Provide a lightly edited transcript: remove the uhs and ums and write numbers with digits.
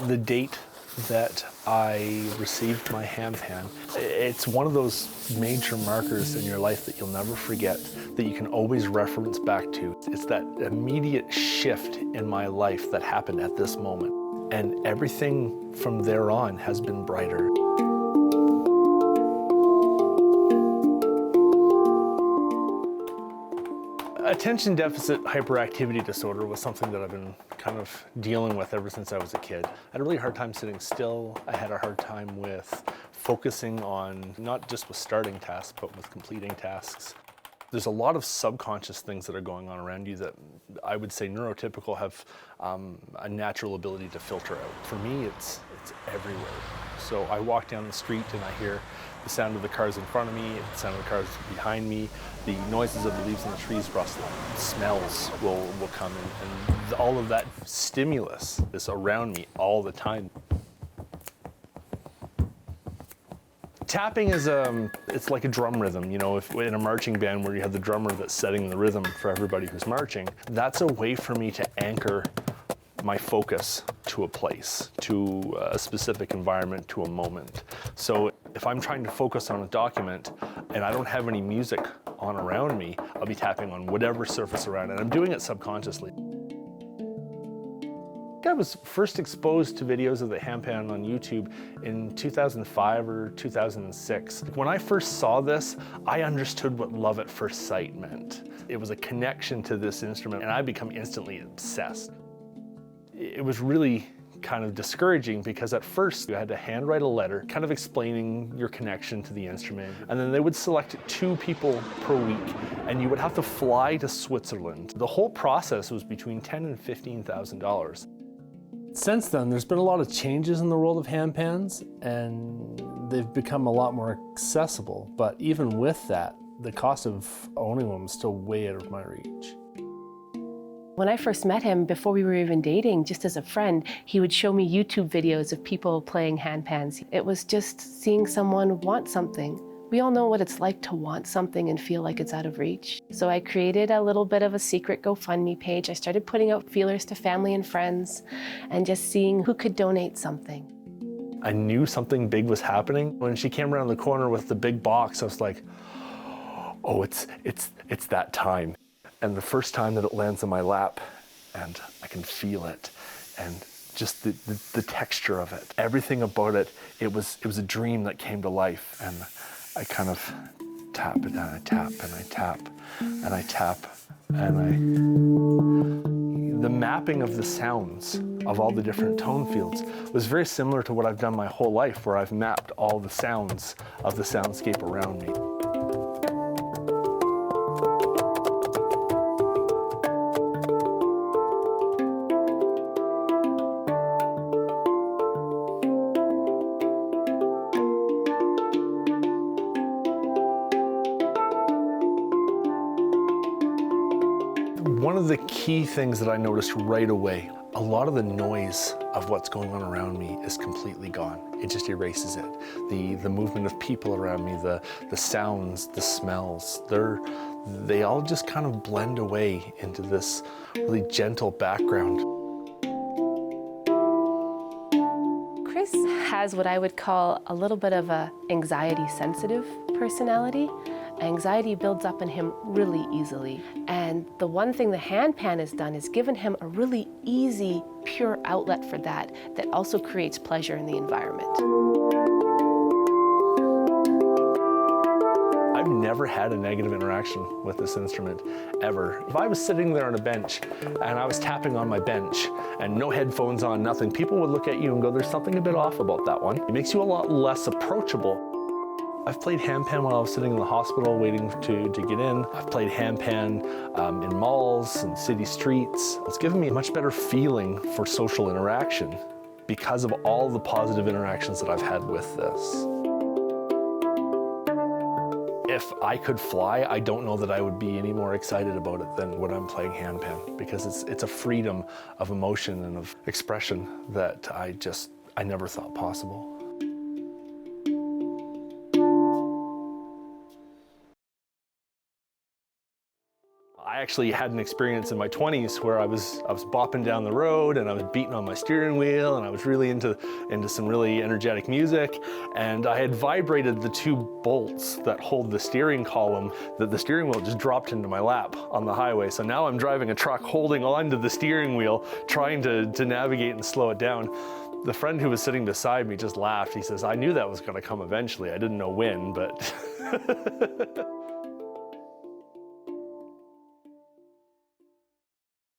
The date that I received my handpan, it's one of those major markers in your life that you'll never forget, that you can always reference back to. It's that immediate shift in my life that happened at this moment. And everything from there on has been brighter. Attention deficit hyperactivity disorder was something that I've been kind of dealing with ever since I was a kid. I had a really hard time sitting still. I had a hard time with focusing on, not just with starting tasks, but with completing tasks. There's a lot of subconscious things that are going on around you that I would say neurotypical have a natural ability to filter out. For me, it's everywhere. So I walk down the street and I hear the sound of the cars in front of me, the sound of the cars behind me, the noises of the leaves in the trees rustling, smells will come in, and all of that stimulus is around me all the time. Tapping is it's like a drum rhythm, you know, if in a marching band where you have the drummer that's setting the rhythm for everybody who's marching. That's a way for me to anchor my focus to a place, to a specific environment, to a moment. So if I'm trying to focus on a document and I don't have any music on around me, I'll be tapping on whatever surface around it. And I'm doing it subconsciously. I was first exposed to videos of the handpan on YouTube in 2005 or 2006. When I first saw this, I understood what love at first sight meant. It was a connection to this instrument and I become instantly obsessed. It was really kind of discouraging because at first you had to handwrite a letter kind of explaining your connection to the instrument, and then they would select 2 people per week and you would have to fly to Switzerland. The whole process was between $10,000 and $15,000. Since then, there's been a lot of changes in the world of handpans and they've become a lot more accessible, but even with that, the cost of owning them is still way out of my reach. When I first met him, before we were even dating, just as a friend, he would show me YouTube videos of people playing handpans. It was just seeing someone want something. We all know what it's like to want something and feel like it's out of reach. So I created a little bit of a secret GoFundMe page. I started putting out feelers to family and friends and just seeing who could donate something. I knew something big was happening. When she came around the corner with the big box, I was like, oh, it's that time. And the first time that it lands in my lap and I can feel it and just the texture of it, everything about it, it was a dream that came to life. And I kind of tap it and I tap and I tap and I tap and the mapping of the sounds of all the different tone fields was very similar to what I've done my whole life, where I've mapped all the sounds of the soundscape around me. One of the key things that I noticed right away, a lot of the noise of what's going on around me is completely gone. It just erases it. The movement of people around me, the sounds, the smells, they all just kind of blend away into this really gentle background. Chris has what I would call a little bit of a anxiety-sensitive personality. Anxiety builds up in him really easily. And the one thing the handpan has done is given him a really easy, pure outlet for that also creates pleasure in the environment. I've never had a negative interaction with this instrument, ever. If I was sitting there on a bench and I was tapping on my bench and no headphones on, nothing, people would look at you and go, there's something a bit off about that one. It makes you a lot less approachable. I've played handpan while I was sitting in the hospital waiting to get in. I've played handpan in malls and city streets. It's given me a much better feeling for social interaction because of all the positive interactions that I've had with this. If I could fly, I don't know that I would be any more excited about it than when I'm playing handpan, because it's a freedom of emotion and of expression that I never thought possible. I actually had an experience in my 20s where I was bopping down the road and I was beating on my steering wheel and I was really into some really energetic music, and I had vibrated the 2 bolts that hold the steering column, that the steering wheel just dropped into my lap on the highway. So now I'm driving a truck holding on to the steering wheel, trying to navigate and slow it down. The friend who was sitting beside me just laughed. He says, "I knew that was going to come eventually. I didn't know when, but..."